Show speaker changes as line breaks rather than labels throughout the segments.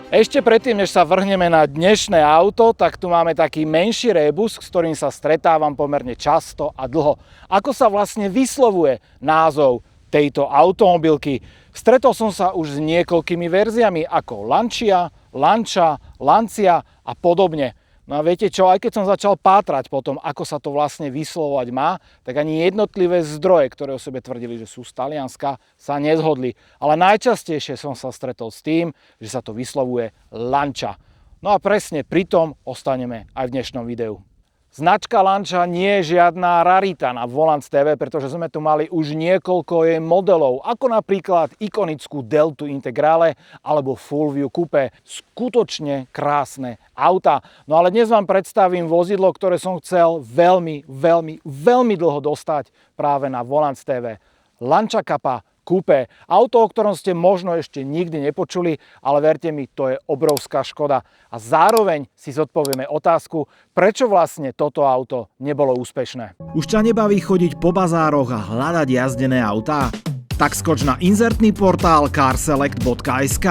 Ešte predtým, než sa vrhneme na dnešné auto, tak tu máme taký menší rébus, s ktorým sa stretávam pomerne často a dlho. Ako sa vlastne vyslovuje názov tejto automobilky? Stretol som sa už s niekoľkými verziami ako Lancia, Lancia, Lancia a podobne. No a viete čo, aj keď som začal pátrať po tom, ako sa to vlastne vyslovovať má, tak ani jednotlivé zdroje, ktoré o sebe tvrdili, že sú z Talianska, sa nezhodli. Ale najčastejšie som sa stretol s tým, že sa to vyslovuje Lancia. No a presne pri tom ostaneme aj v dnešnom videu. Značka Lancia nie je žiadna rarita na Volants TV, pretože sme tu mali už niekoľko jej modelov, ako napríklad ikonickú Deltu Integrale alebo Fulviu Coupé. Skutočne krásne auta. No ale dnes vám predstavím vozidlo, ktoré som chcel veľmi dlho dostať práve na Volants TV. Lancia Kappa Coupé. Auto, o ktorom ste možno ešte nikdy nepočuli, ale verte mi, to je obrovská škoda. A zároveň si zodpovieme otázku, prečo vlastne toto auto nebolo úspešné.
Už ťa nebaví chodiť po bazároch a hľadať jazdené autá? Tak skoč na inzertný portál carselect.sk.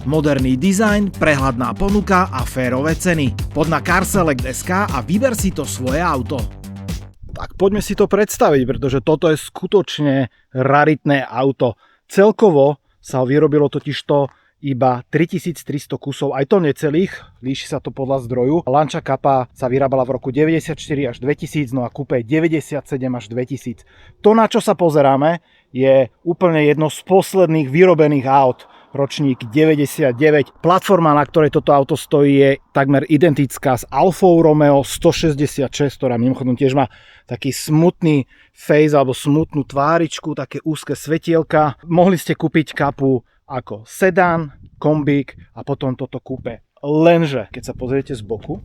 Moderný dizajn, prehľadná ponuka a férové ceny. Poď na carselect.sk a vyber si to svoje auto.
Tak poďme si to predstaviť, pretože toto je skutočne raritné auto. Celkovo sa vyrobilo totižto iba 3300 kusov, aj to necelých, líši sa to podľa zdroju. Lancia Kappa sa vyrábala v roku 94 až 2000, no a Coupé 97 až 2000. To, na čo sa pozeráme, je úplne jedno z posledných vyrobených aut. Ročník 99. Platforma, na ktorej toto auto stojí, je takmer identická s Alfou Romeo 166, ktorá mimochodom tiež má taký smutný face alebo smutnú tváričku, také úzke svetielka. Mohli ste kúpiť Kappu ako sedán, kombík a potom toto Coupé. Lenže, keď sa pozriete z boku,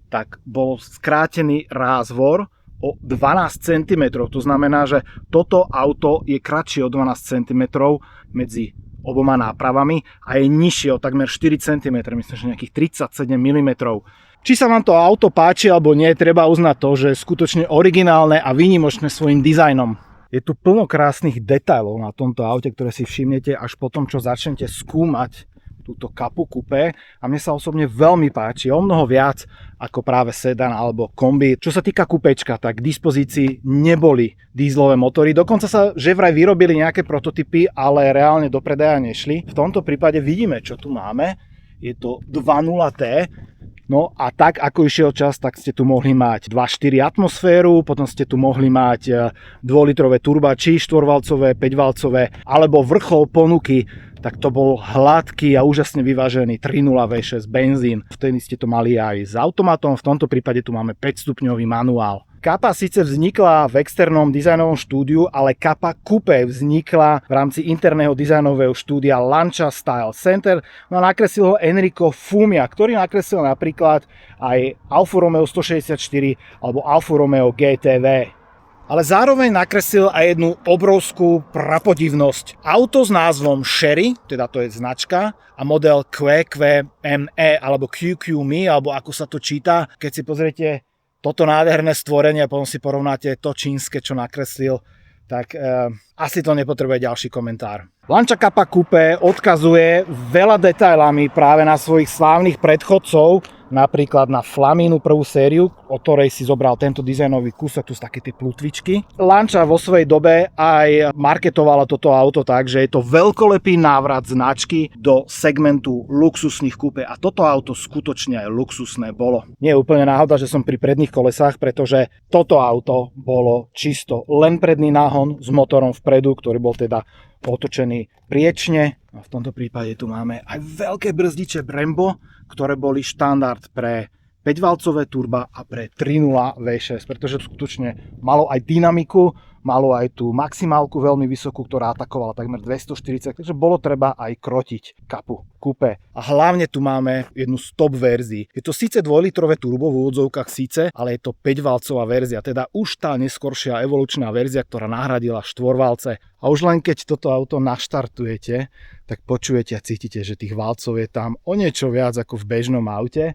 tak bol skrátený rázvor o 12 cm. To znamená, že toto auto je kratšie o 12 cm medzi oboma nápravami a je nižšie o takmer 4 cm, myslím, že nejakých 37 mm. Či sa vám to auto páči alebo nie, treba uznať to, že je skutočne originálne a výnimočné svojím dizajnom. Je tu plno krásnych detailov na tomto aute, ktoré si všimnete až po tom, čo začnete skúmať túto Kappu Coupé, a mne sa osobne veľmi páči, o mnoho viac ako práve sedan alebo kombi. Čo sa týka Coupéčka, tak k dispozícii neboli dízlové motory, dokonca sa že vraj vyrobili nejaké prototypy, ale reálne do predaja nešli. V tomto prípade vidíme, čo tu máme, je to 2.0T. No a tak ako išiel čas, tak ste tu mohli mať 2.4 atmosféru, potom ste tu mohli mať 2-litrové turbači, 4-valcové, 5-valcové, alebo vrchol ponuky, tak to bol hladký a úžasne vyvážený 3.0 V6 benzín. Vtedy ste to mali aj s automatom, v tomto prípade tu máme 5-stupňový manuál. Kappa síce vznikla v externom dizajnovom štúdiu, ale Kappa Coupé vznikla v rámci interného dizajnového štúdia Lancia Style Center. No a nakreslil ho Enrico Fumia, ktorý nakreslil napríklad aj Alfa Romeo 164 alebo Alfa Romeo GTV. Ale zároveň nakreslil aj jednu obrovskú prapodivnosť. Auto s názvom Chery, teda to je značka, a model QQME alebo QQME, alebo ako sa to číta, keď si pozriete toto nádherné stvorenie a potom si porovnáte to čínske, čo nakreslil, tak asi to nepotrebuje ďalší komentár. Lancia Kappa Coupé odkazuje veľa detailami práve na svojich slávnych predchodcov, napríklad na Flamínu prvú sériu, o ktorej si zobral tento dizajnový kúsok, tu sú také tie plutvičky. Lancia vo svojej dobe aj marketovala toto auto tak, že je to veľkolepý návrat značky do segmentu luxusných coupé a toto auto skutočne aj luxusné bolo. Nie je úplne náhoda, že som pri predných kolesách, pretože toto auto bolo čisto len predný náhon s motorom vpredu, ktorý bol teda otočený priečne. A v tomto prípade tu máme aj veľké brzdiče Brembo, ktoré boli štandard pre 5-valcové turba a pre 3.0 V6, pretože skutočne malo aj dynamiku, malo aj tú maximálku veľmi vysokú, ktorá atakovala takmer 240, takže bolo treba aj krotiť Kappu Coupé. A hlavne tu máme jednu z top verzií. Je to síce 2-litrové turbo v úvodzovkách síce, ale je to 5-valcová verzia, teda už tá neskoršia evolučná verzia, ktorá nahradila 4-valce. A už len keď toto auto naštartujete, tak počujete a cítite, že tých valcov je tam o niečo viac ako v bežnom aute.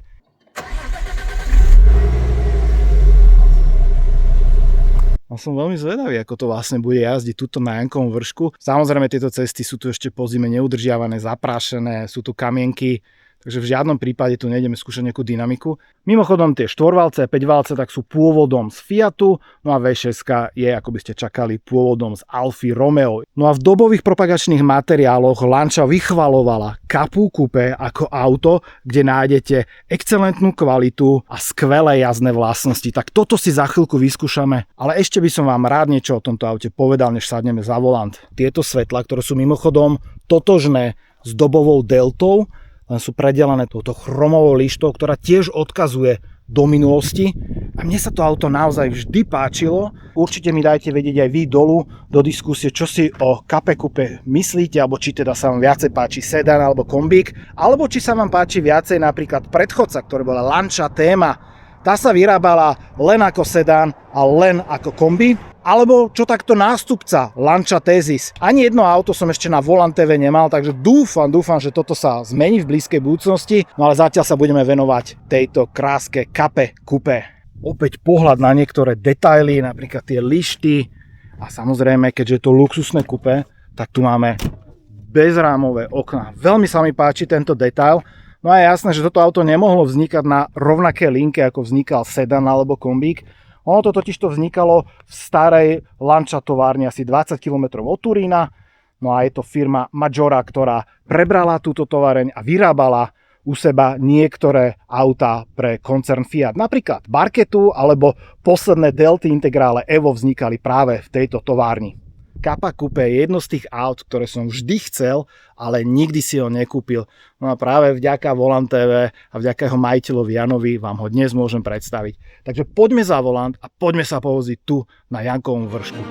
A som veľmi zvedavý, ako to vlastne bude jazdiť tuto na Jankovom vršku. Samozrejme, tieto cesty sú tu ešte po zime neudržiavané, zaprášené, sú tu kamienky, takže v žiadnom prípade tu nejdeme skúšať nejakú dynamiku. Mimochodom, tie 4-valce a 5-valce tak sú pôvodom z Fiatu, no a V6 je, ako by ste čakali, pôvodom z Alfy Romeo. No a v dobových propagačných materiáloch Lancia vychvalovala Capu Coupé ako auto, kde nájdete excelentnú kvalitu a skvelé jazdné vlastnosti. Tak toto si za chvíľku vyskúšame, ale ešte by som vám rád niečo o tomto aute povedal, než sadneme za volant. Tieto svetlá, ktoré sú mimochodom totožné s dobovou deltou, len sú predelené touto chromovou lištou, ktorá tiež odkazuje do minulosti. A mne sa to auto naozaj vždy páčilo. Určite mi dajte vedieť aj vy dolu do diskusie, čo si o Cape Coupe myslíte, alebo či teda sa vám viacej páči sedan alebo kombík, alebo či sa vám páči viacej napríklad predchodca, ktorý bola Lancia Thema. Tá sa vyrábala len ako sedán a len ako kombi. Alebo čo takto nástupca Lancia Thesis. Ani jedno auto som ešte na Volant TV nemal, takže dúfam, že toto sa zmení v blízkej budúcnosti. No ale zatiaľ sa budeme venovať tejto kráske Cape Coupe. Opäť pohľad na niektoré detaily, napríklad tie lišty. A samozrejme, keďže je to luxusné coupe, tak tu máme bezrámové okná. Veľmi sa mi páči tento detail. No a je jasné, že toto auto nemohlo vznikať na rovnaké linke, ako vznikal sedan alebo kombík. Ono to totižto vznikalo v starej Lancia továrni asi 20 km od Turína. No a je to firma Maggiora, ktorá prebrala túto továreň a vyrábala u seba niektoré autá pre koncern Fiat. Napríklad Barchettu alebo posledné Delty Integrale Evo vznikali práve v tejto továrni. Capa Coupe je jedno z tých aut, ktoré som vždy chcel, ale nikdy si ho nekúpil. No a práve vďaka Volant TV a vďaka jeho majiteľovi Janovi vám ho dnes môžem predstaviť. Takže poďme za volant a poďme sa povoziť tu na Jankovom vršku.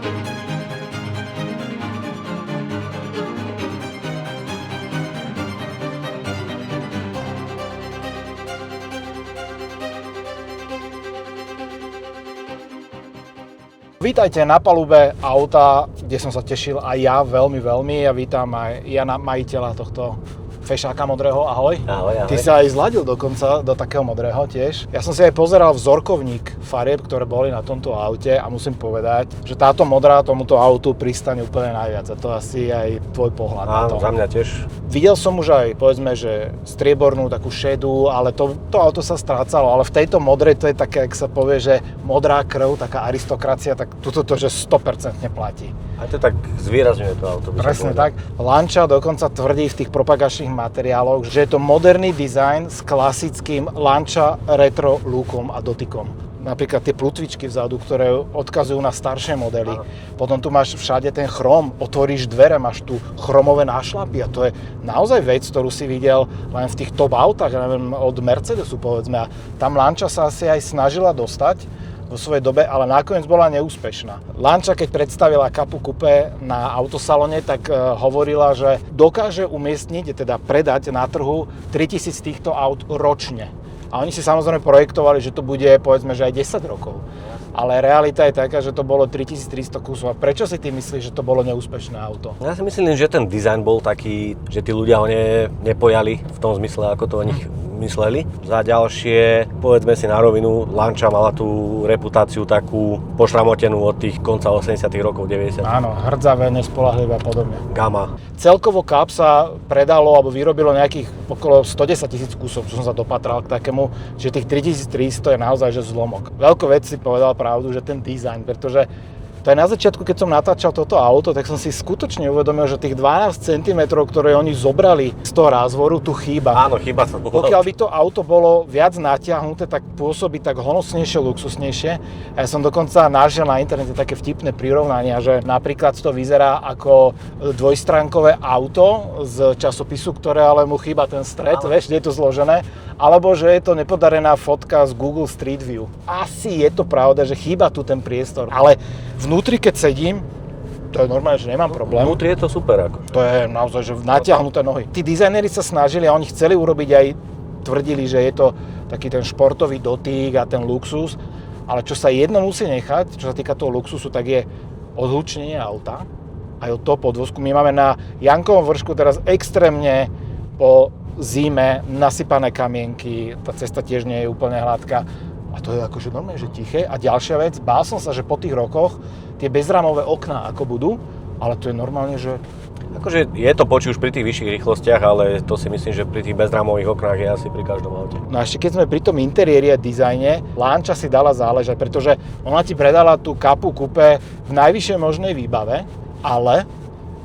Vítajte na palube auta, kde som sa tešil aj ja veľmi. Ja vítam aj Jana, majiteľa tohto fešáka modrého. Ahoj.
Ahoj.
Ty sa aj zladil dokonca do takého modrého tiež. Ja som si aj pozeral vzorkovník farieb, ktoré boli na tomto aute a musím povedať, že táto modrá tomuto autu pristane úplne najviac. A to asi aj tvoj pohľad na to.
Za mňa tiež.
Videl som už aj, povedzme, že striebornú, takú šedú, ale to auto sa strácalo. Ale v tejto modrej to je také, ak sa povie, že modrá krv, taká aristokracia, tak toto to, že 100% platí.
A to tak zvýrazňuje to auto.
Presne tak. Lancia dokonca tvrdí v tých propagačných materiáloch, že je to moderný dizajn s klasickým Lancia retro lookom a dotykom. Napríklad tie plutvičky vzadu, ktoré odkazujú na staršie modely. Aha. Potom tu máš všade ten chrom, otvoríš dvere, máš tu chromové nášlapy a to je naozaj vec, ktorú si videl len v tých top autách, neviem, od Mercedesu povedzme. A tam Lancia sa asi aj snažila dostať vo svojej dobe, ale nakoniec bola neúspešná. Lancia, keď predstavila Capu Coupe na autosalone, tak hovorila, že dokáže umiestniť, teda predať na trhu 3000 týchto aut ročne. A oni si samozrejme projektovali, že to bude povedzme, že aj 10 rokov. Ale realita je taká, že to bolo 3300 kusov. A prečo si ty myslíš, že to bolo neúspešné auto?
Ja si myslím, že ten dizajn bol taký, že tí ľudia ho nepojali v tom zmysle, ako to o nich mysleli. Za ďalšie, povedzme si na rovinu, Lancia mala tú reputáciu takú pošramotenú od tých konca 80 rokov, 90.
Áno, hrdzavé, nespoľahlivé a podobne.
Gamma.
Celkovo Cap sa predalo alebo vyrobilo nejakých okolo 110 000 kusov, čo som sa dopatral k takému, že tých 3300 je naozaj že zlomok. Veľkú vec si povedal pravdu, že ten dizajn, pretože to je na začiatku, keď som natáčal toto auto, tak som si skutočne uvedomil, že tých 12 cm, ktoré oni zobrali z toho rázvoru, tu chýba.
Áno, chýba sa.
Pokiaľ by to auto bolo viac natiahnuté, tak pôsobí tak honosnejšie, luxusnejšie. Ja som dokonca našiel na internete také vtipné prirovnania, že napríklad to vyzerá ako dvojstránkové auto z časopisu, ktoré ale mu chýba ten stred, vieš, kde je to zložené. Alebo že je to nepodarená fotka z Google Street View. Asi je to pravda, že chýba tu ten priestor, ale vnútri, keď sedím, to je normálne, že nemám problém.
Vnútri je to super. Ako.
To je naozaj, že natiahnuté nohy. Tí dizajneri sa snažili a oni chceli urobiť aj, tvrdili, že je to taký ten športový dotyk a ten luxus, ale čo sa jedno musí nechať, čo sa týka toho luxusu, tak je odhlučnenie auta aj od toho podvozku. My máme na Jankovom vršku teraz extrémne po zime nasypané kamienky, tá cesta tiež nie je úplne hladká. A A to je akože normálne, že tiché. A ďalšia vec, bál som sa, že po tých rokoch tie bezrámové okná ako budú, ale to je normálne, že...
Akože je to počuť už pri tých vyšších rýchlostiach, ale to si myslím, že pri tých bezrámových oknách je asi pri každom aute.
No a ešte keď sme pri tom interiéri a dizajne, Lancia si dala záležať, pretože ona ti predala tú Capu Coupe v najvyššej možnej výbave, ale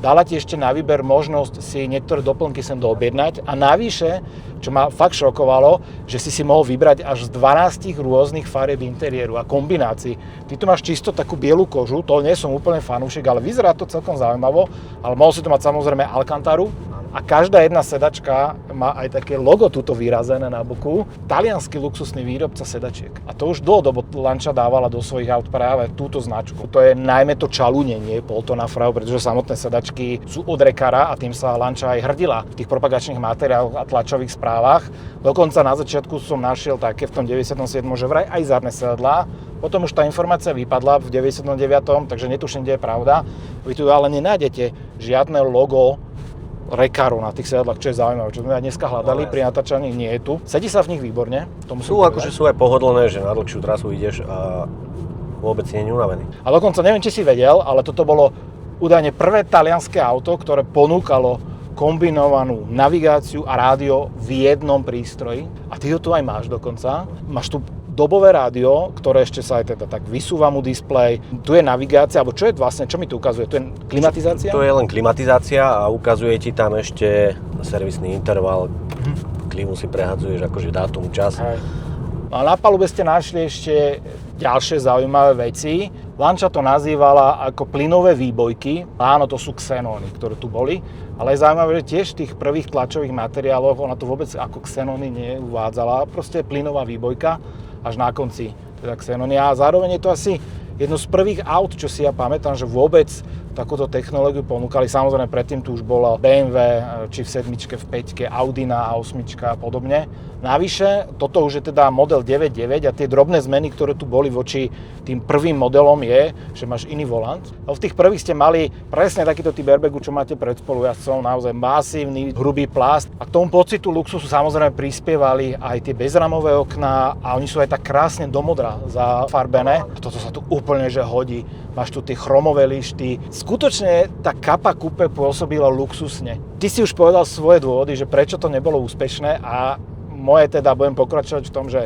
dala ti ešte na výber možnosť si niektoré doplnky sem doobjednať a navyše, čo ma fakt šokovalo, že si mohol vybrať až z 12 rôznych farieb interiéru a kombinácií. Ty tu máš čisto takú bielu kožu, to nie som úplne fanúšik, ale vyzerá to celkom zaujímavo, ale mohol si to mať samozrejme Alcantaru. A každá jedna sedačka má aj také logo tuto vyrazené na boku. Taliansky luxusný výrobca sedačiek. A to už dlhodobo Lancia dávala do svojich aut práve túto značku. To je najmä to čalúnenie Poltona Frau, pretože samotné sedačky sú od Reccara a tým sa Lancia aj hrdila v tých propagačných materiáloch a tlačových správach. Dokonca na začiatku som našiel také v tom 97. že vraj aj zadné sedadlá. Potom už tá informácia vypadla v 99. takže netuším, kde je pravda. Vy tu ale nenájdete žiadne logo Recaro na tých sedadlách, čo je zaujímavé, čo sme aj dneska hľadali, pri natáčaní nie je tu. Sedí sa v nich výborne.
Sú akože sú aj pohodlné, že na dlhšiu trasu ideš a vôbec nie je unavený.
A dokonca neviem, či si vedel, ale toto bolo údajne prvé talianské auto, ktoré ponúkalo kombinovanú navigáciu a rádio v jednom prístroji. A ty ho tu aj máš dokonca. Máš tu dobové rádio, ktoré ešte sa aj teda tak vysúva mu displej. Tu je navigácia, alebo čo je vlastne, čo mi tu ukazuje? Tu je klimatizácia?
To je len klimatizácia a ukazuje ti tam ešte servisný interval. Klimu si prehadzuješ, akože dátum, čas.
Hej. A na palube ste našli ešte ďalšie zaujímavé veci. Lancia to nazývala ako plynové výbojky. Áno, to sú xenóny, ktoré tu boli. Ale je zaujímavé, že tiež v tých prvých tlačových materiáloch ona to vôbec ako xenóny neuvádzala. Proste plynová výbojka až na konci teda xenóny. A zároveň je to asi jedno z prvých aut, čo si ja pamätám, že vôbec takúto technológiu ponúkali. Samozrejme predtým tu už bola BMW, či v 7, v 5, Audi na A8 a podobne. Navyše, toto už je teda model 9.9 a tie drobné zmeny, ktoré tu boli voči tým prvým modelom je, že máš iný volant. A v tých prvých ste mali presne takýto typ airbagu, čo máte pred spolujazdcom, naozaj masívny, hrubý plast. A k tomu pocitu luxusu samozrejme prispievali aj tie bezramové okná a oni sú aj tak krásne do modra zafarbené. A toto sa tu úplne že hodí. Máš tu tie chromové lišty. Skutočne tá Capa Coupe pôsobila luxusne. Ty si už povedal svoje dôvody, že prečo to nebolo úspešné a moje teda budem pokračovať v tom, že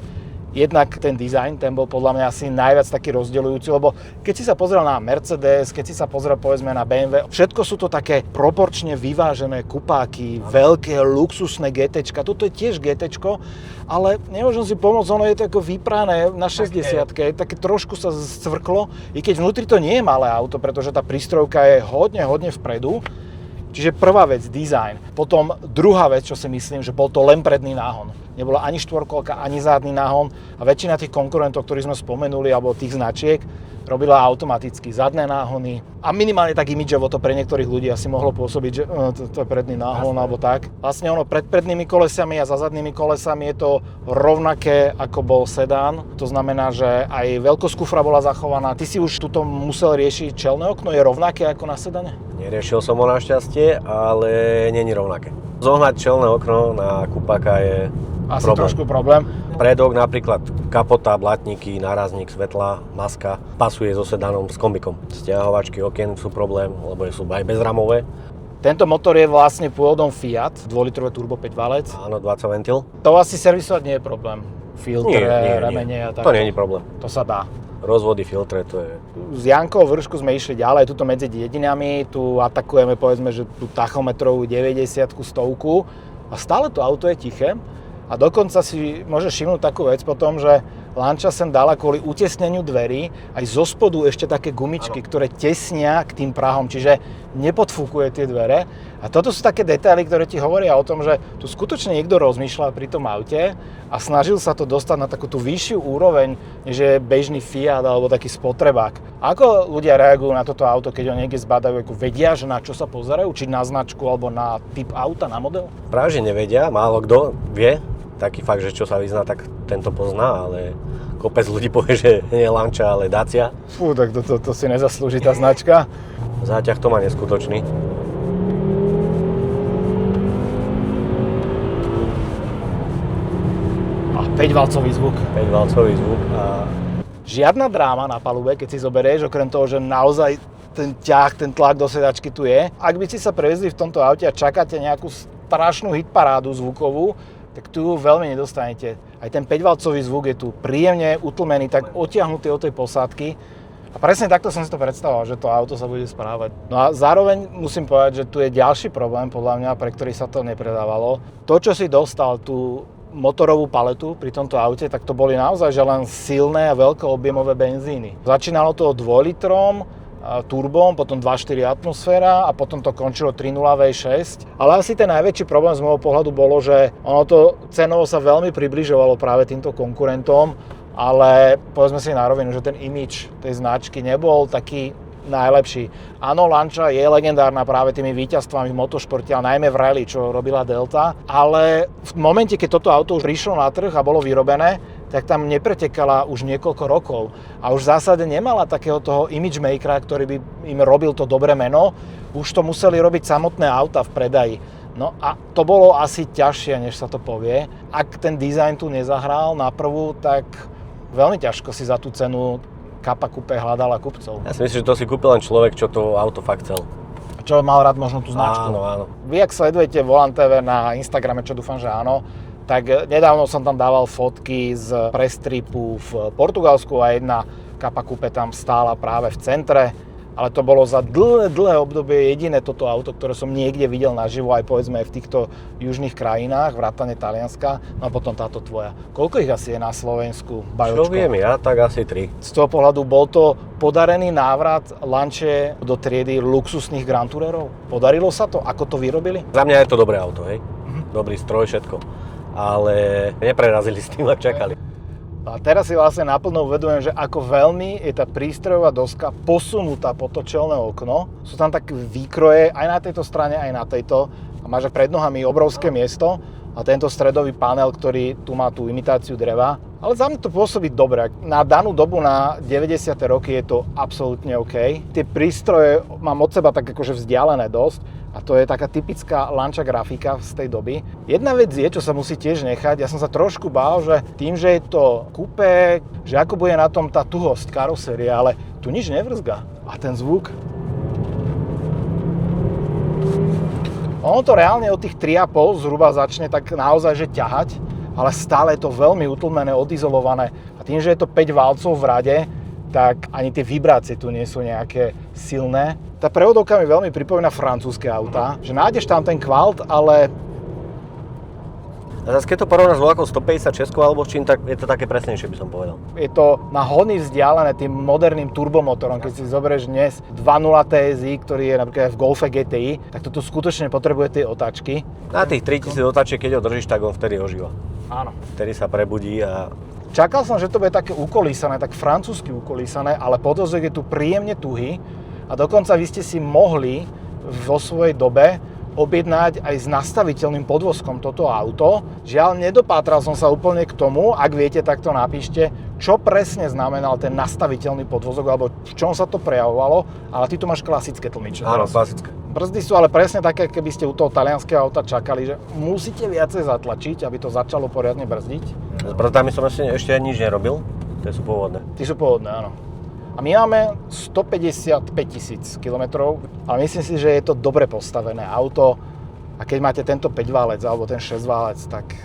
jednak ten dizajn, ten bol podľa mňa asi najviac taký rozdeľujúci, lebo keď si sa pozrel na Mercedes, keď si sa pozrel povedzme na BMW, všetko sú to také proporčne vyvážené kupáky, veľké, luxusné GTčka, toto je tiež GTčko, ale nemôžem si pomôcť, ono je to ako vyprané na 60-ke, také trošku sa zcvrklo, i keď vnútri to nie je malé auto, pretože tá prístrojka je hodne vpredu. Čiže prvá vec, dizajn. Potom druhá vec, čo si myslím, že bol to len predný náhon. Nebola ani štvorkolka, ani zadný náhon a väčšina tých konkurentov, ktorých sme spomenuli, alebo tých značiek, robila automaticky zadné náhony a minimálne tak imidžovo to pre niektorých ľudí asi mohlo pôsobiť, že to je predný náhon alebo tak. Vlastne ono pred prednými kolesami a za zadnými kolesami je to rovnaké ako bol sedán. To znamená, že aj veľkosť kufra bola zachovaná. Ty si už tuto musel riešiť čelné okno, je rovnaké ako na sedane?
Neriešil som ho našťastie, ale není rovnaké. Zohnať čelné okno na kupáka je
asi
problém.
Trošku problém.
Predok napríklad kapota, blatníky, nárazník, svetla, maska pasuje so sedanom s kombikom. Stiahovačky okien sú problém, lebo sú aj bezramové.
Tento motor je vlastne pôvodom Fiat, 2-litrové turbo 5-valec.
Áno, 20 ventil.
To asi servisovať nie je problém. Filtre, remene a tak.
To nie je problém.
To sa dá.
Rozvody, filtre, to je...
S Jankou Vršku sme išli ďalej, tuto medzi dedinami, tu atakujeme povedzme, že tú tachometrovú 90-ku, 100-ku a stále to auto je tiché. A dokonca si môžeš všimnúť takú vec potom, že Lancia sem dala kvôli utesneniu dverí aj zo spodu ešte také gumičky, ktoré tesnia k tým prahom, čiže nepodfúkuje tie dvere. A toto sú také detaily, ktoré ti hovoria o tom, že tu skutočne niekto rozmýšľal pri tom aute a snažil sa to dostať na takú tú vyššiu úroveň, než je bežný Fiat alebo taký spotrebák. Ako ľudia reagujú na toto auto, keď ho niekde zbadajú, ako vedia, že na čo sa pozerajú, či na značku alebo na typ auta, na model?
Práve že nevedia, málo kto vie. Taký fakt, že čo sa vyzná, tak tento pozná, ale kopec ľudí povie, že nie je Lancia, ale Dacia.
Fú, tak to si nezaslúži tá značka.
Záťah to má neskutočný.
A 5-valcový zvuk.
5-valcový zvuk a
Žiadna dráma na palube, keď si zoberieš, okrem toho, že naozaj ten ťah, ten tlak do sedačky tu je. Ak by ste sa prevezli v tomto aute a čakáte nejakú strašnú hitparádu zvukovú, tak tu veľmi nedostanete. Aj ten 5-valcový zvuk je tu príjemne utlmený, tak odtiahnutý od tej posádky. A presne takto som si to predstavoval, že to auto sa bude správať. No a zároveň musím povedať, že tu je ďalší problém, podľa mňa, pre ktorý sa to nepredávalo. To, čo si dostal, tú motorovú paletu pri tomto aute, tak to boli naozaj že len silné a veľkoobjemové benzíny. Začínalo to 2 litrom, turbom, potom 2.4 atmosféra a potom to končilo 3.0 V6. Ale asi ten najväčší problém z môjho pohľadu bolo, že ono to cenovo sa veľmi približovalo práve týmto konkurentom, ale povedzme si na rovinu, že ten imidž tej značky nebol taký najlepší. Áno, Lancia je legendárna práve tými víťazstvami v motošporte, a najmä v rally, čo robila Delta, ale v momente, keď toto auto už prišlo na trh a bolo vyrobené, tak tam nepretekala už niekoľko rokov a už v zásade nemala takého toho image makera, ktorý by im robil to dobré meno. Už to museli robiť samotné auta v predaji. No a to bolo asi ťažšie, než sa to povie. Ak ten dizajn tu nezahral na prvú, tak veľmi ťažko si za tú cenu Kappa Coupe hľadala kupcov.
Ja si myslím, že to si kúpil len človek, čo to auto fakt chcel.
Čo mal rád možno tú značku.
Áno, áno.
Vy, ak sledujete Volant TV na Instagrame, čo dúfam, že áno, tak nedávno som tam dával fotky z prestripu v Portugalsku a jedna Kappa Coupe tam stála práve v centre. Ale to bolo za dlhé obdobie jediné toto auto, ktoré som niekde videl naživo, aj povedzme aj v týchto južných krajinách, vrátane Talianska, no a potom táto tvoja. Koľko ich asi je na Slovensku, Bajočko?
Čo viem ja, tak asi 3.
Z toho pohľadu bol to podarený návrat Lancie do triedy luxusných Grand Tourerov? Podarilo sa to? Ako to vyrobili?
Za mňa je to dobré auto, hej. Dobrý stroj, všetko. Ale neprerazili s tým, ak čakali.
A teraz si vlastne naplno uvedomujem, že ako veľmi je tá prístrojová doska posunutá pod to čelné okno. Sú tam také výkroje aj na tejto strane, aj na tejto. A máš pred nohami obrovské miesto a tento stredový panel, ktorý tu má tú imitáciu dreva. Ale za mňa to pôsobí dobre. Na danú dobu, na 90. roky je to absolútne OK. Tie prístroje mám od seba tak akože vzdialené dosť. A to je taká typická Lancia grafika z tej doby. Jedna vec je, čo sa musí tiež nechať. Ja som sa trošku bál, že tým, že je to kupé, že ako bude na tom tá tuhosť karosérie, ale tu nič nevrzga. A ten zvuk... Ono to reálne od tých 3,5 zhruba začne tak naozaj že ťahať, ale stále je to veľmi utlmené, odizolované. A tým, že je to 5 valcov v rade, tak ani tie vibrácie tu nie sú nejaké silné. Tá prevodovka mi veľmi pripomína francúzske autá, že nájdeš tam ten kvalt, ale...
A zase keď to porovnáš s vlakom 156 alebo čím, tak je to také presnejšie, by som povedal.
Je to na hony vzdialené tým moderným turbomotorom. Keď si zoberieš dnes 2.0 TSI, ktorý je napríklad aj v Golfe GTI, tak toto skutočne potrebuje tie otáčky.
Na tých 3000 otáčiek, keď ho držíš, tak on vtedy ožíva.
Áno.
Vtedy sa prebudí a...
Čakal som, že to bude také ukolísané, tak francúzsky ukolísané, ale podvozok je tu príjemne tuhý a dokonca vy ste si mohli vo svojej dobe objednať aj s nastaviteľným podvozkom toto auto. Žiaľ, nedopátral som sa úplne k tomu, ak viete, tak to napíšte, čo presne znamenal ten nastaviteľný podvozok, alebo v čom sa to prejavovalo, ale ty tu máš klasické tlmiče.
Áno, klasické.
Brzdy sú ale presne také, keby ste u toho talianskeho auta čakali, že musíte viacej zatlačiť, aby to začalo poriadne brzdiť.
S brzdami som ešte nič nerobil, tie sú pôvodné.
Tie sú pôvodné, áno. A my máme 155 000 km, ale myslím si, že je to dobre postavené auto a keď máte tento 5-válec alebo ten 6-válec, tak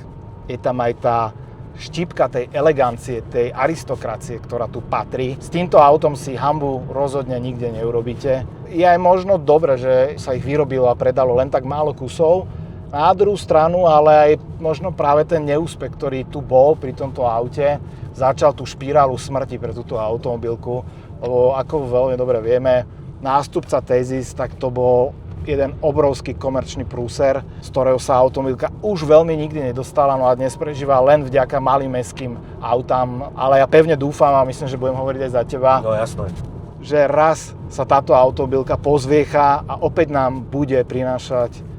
je tam aj tá štípka tej elegancie, tej aristokracie, ktorá tu patrí. S týmto autom si hanbu rozhodne nikde neurobíte. Je aj možno dobre, že sa ich vyrobilo a predalo len tak málo kusov. Na druhú stranu, ale aj možno práve ten neúspech, ktorý tu bol pri tomto aute, začal tú špirálu smrti pre túto automobilku, lebo ako veľmi dobre vieme, nástupca Thesis, tak to bol jeden obrovský komerčný prúser, z ktorého sa automobilka už veľmi nikdy nedostala, no a dnes prežíva len vďaka malým mestským autám, ale ja pevne dúfam a myslím, že budem hovoriť aj za teba,
No jasné.
že raz sa táto automobilka pozviecha a opäť nám bude prinášať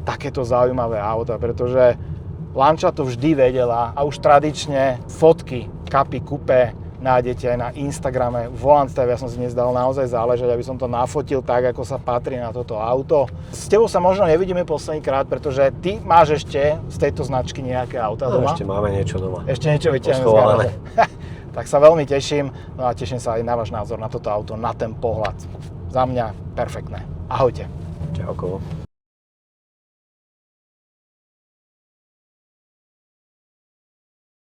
takéto zaujímavé auta, pretože Lancia to vždy vedela a už tradične fotky Kappy Coupe nájdete aj na Instagrame Volant TV. Ja som si dnes dal naozaj záležať, aby som to nafotil tak, ako sa patrí na toto auto. S tebou sa možno nevidíme posledný krát, pretože ty máš ešte z tejto značky nejaké auta doma.
Ešte máme niečo doma.
Ešte niečo vyťahneme z garáže. Tak sa veľmi teším, no a teším sa aj na váš názor na toto auto, na ten pohľad. Za mňa perfektné. Ahojte.
Čauko.